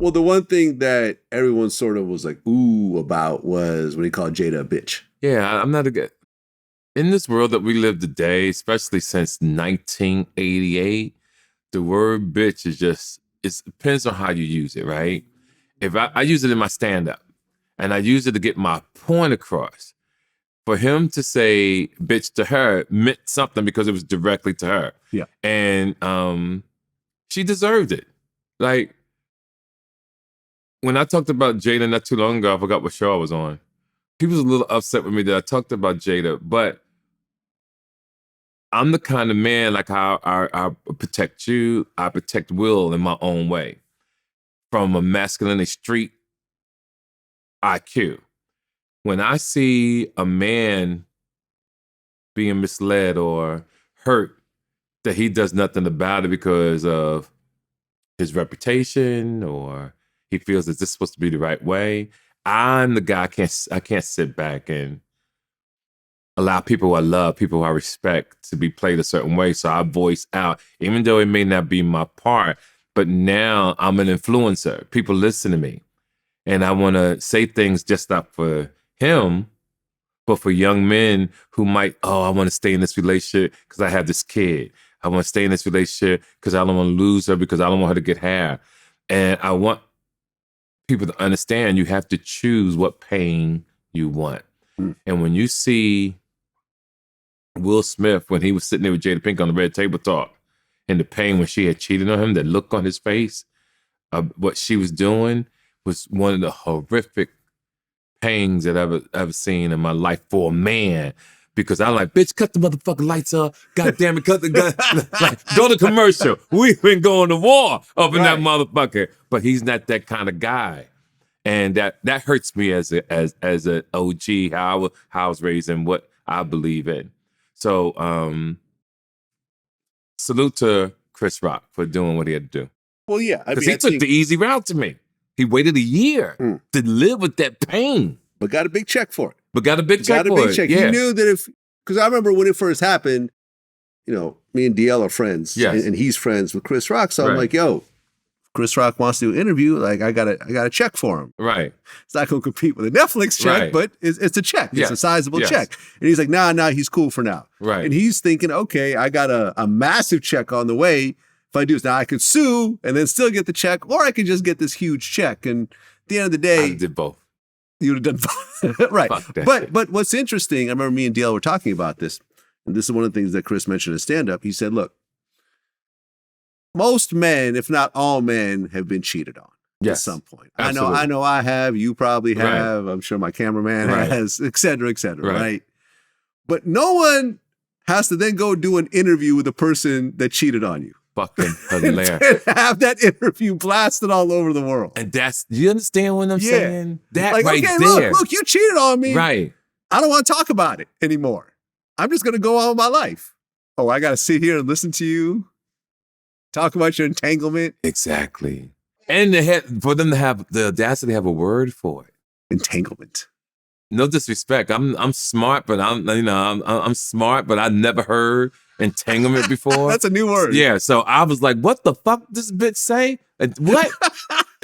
Well, the one thing that everyone sort of was like, ooh, about was when he called Jada a bitch. Yeah, I'm not a good. In this world that we live today, especially since 1988, the word bitch is just, it depends on how you use it, right? If I use it in my stand-up, and I use it to get my point across. For him to say bitch to her meant something because it was directly to her. Yeah. And she deserved it. Like, when I talked about Jada not too long ago, I forgot what show I was on. He was a little upset with me that I talked about Jada, but I'm the kind of man, like I protect you, I protect Will in my own way. From a masculine street IQ. When I see a man being misled or hurt, that he does nothing about it because of his reputation or he feels that this is supposed to be the right way, I'm the guy, I can't sit back and allow people who I love, people who I respect to be played a certain way. So I voice out, even though it may not be my part, but now I'm an influencer. People listen to me. And I want to say things just not for him, but for young men who might, I want to stay in this relationship because I have this kid. I want to stay in this relationship because I don't want to lose her, because I don't want her to get hair. And I want people to understand you have to choose what pain you want. And when you see Will Smith, when he was sitting there with Jada Pinkett on the red table talk, and the pain when she had cheated on him, that look on his face, what she was doing was one of the horrific pains that I've ever seen in my life for a man. Because I'm like, bitch, cut the motherfucking lights up. God damn it, cut the gun. Like, go to commercial. We've been going to war up in that motherfucker. But he's not that kind of guy. And that hurts me as an OG, how I was raised and what I believe in. So salute to Chris Rock for doing what he had to do. Well, yeah. Because he took the easy route to me. He waited a year to live with that pain. But got a big check for it. Yeah. He knew that because I remember when it first happened, me and DL are friends. Yes. And he's friends with Chris Rock. So I'm like, yo, Chris Rock wants to do an interview, like I got a check for him. Right. It's not going to compete with a Netflix check, but it's a check. It's a sizable check. And he's like, nah, he's cool for now. Right. And he's thinking, okay, I got a massive check on the way. If I do this, now I could sue and then still get the check, or I could just get this huge check. And at the end of the day, I did both. You would have done both. Right. But what's interesting, I remember me and DL were talking about this, and this is one of the things that Chris mentioned in stand-up. He said, look, most men, if not all men, have been cheated on at some point. Absolutely. I know I have, you probably have, I'm sure my cameraman has, et cetera, right? But no one has to then go do an interview with the person that cheated on you. Fucking hilarious. And have that interview blasted all over the world. And you understand what I'm saying? That like, right okay, there. Look, you cheated on me. Right. I don't want to talk about it anymore. I'm just going to go on with my life. Oh, I got to sit here and listen to you talk about your entanglement. Exactly. And for them to have the audacity to have a word for it. Entanglement. No disrespect. I'm smart, but I'm smart, but I never heard entanglement before. That's a new word. Yeah. So I was like, what the fuck this bitch say? What?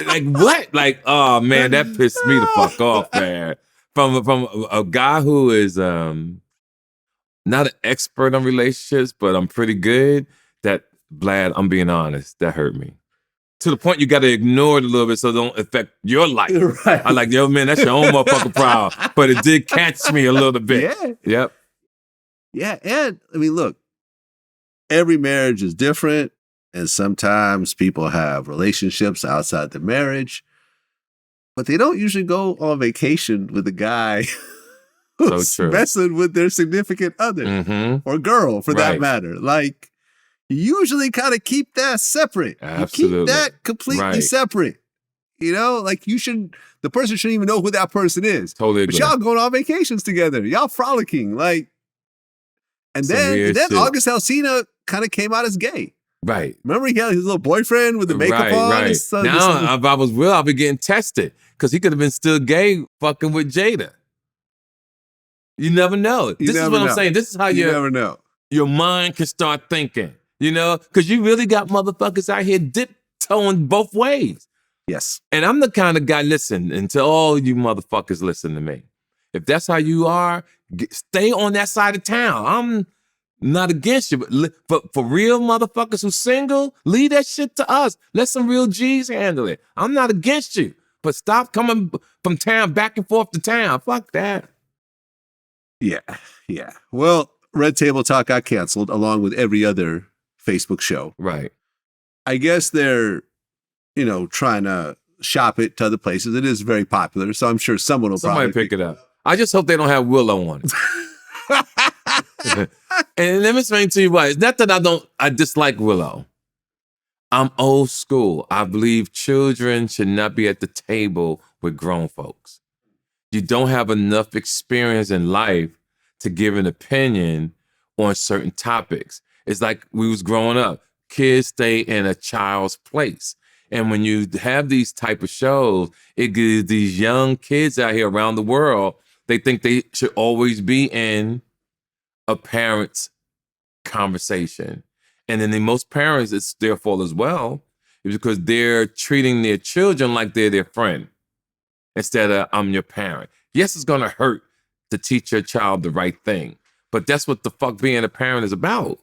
Like what? Like, oh man, that pissed me the fuck off, man. From a guy who is not an expert on relationships, but I'm pretty good. That Vlad, I'm being honest, that hurt me. To the point you got to ignore it a little bit so it don't affect your life. Right. I'm like, yo, man, that's your own motherfucking problem. But it did catch me a little bit. Yeah. Yep. Yeah. And I mean, look, every marriage is different. And sometimes people have relationships outside the marriage, but they don't usually go on vacation with a guy who's messing with their significant other or girl for that matter. Like, you usually kind of keep that separate. Absolutely. You keep that completely separate. Like the person shouldn't even know who that person is. Totally agree. But y'all going on vacations together. Y'all frolicking. Like, and then August Alsina kind of came out as gay. Right. Remember he had his little boyfriend with the makeup on? Right. Now, if I was real, I'd be getting tested because he could have been still gay fucking with Jada. You never know. This is what I'm saying. This is how you never know. Your mind can start thinking, because you really got motherfuckers out here dip-toeing both ways. Yes. And I'm the kind of guy, listen, and to all you motherfuckers listen to me. If that's how you are, stay on that side of town. I'm not against you, but for real motherfuckers who's single, leave that shit to us. Let some real G's handle it. I'm not against you, but stop coming from town back and forth to town. Fuck that. Yeah. Yeah. Well, Red Table Talk got canceled along with every other Facebook show. Right. I guess they're, trying to shop it to other places. It is very popular, so I'm sure someone will Somebody probably pick it up. I just hope they don't have Willow on it. And let me explain to you why. It's not that I dislike Willow. I'm old school. I believe children should not be at the table with grown folks. You don't have enough experience in life to give an opinion on certain topics. It's like we was growing up. Kids stay in a child's place. And when you have these type of shows, it gives these young kids out here around the world, they think they should always be in a parent's conversation. And then most parents, it's their fault as well, is because they're treating their children like they're their friend instead of I'm your parent. Yes, it's gonna hurt to teach your child the right thing, but that's what the fuck being a parent is about.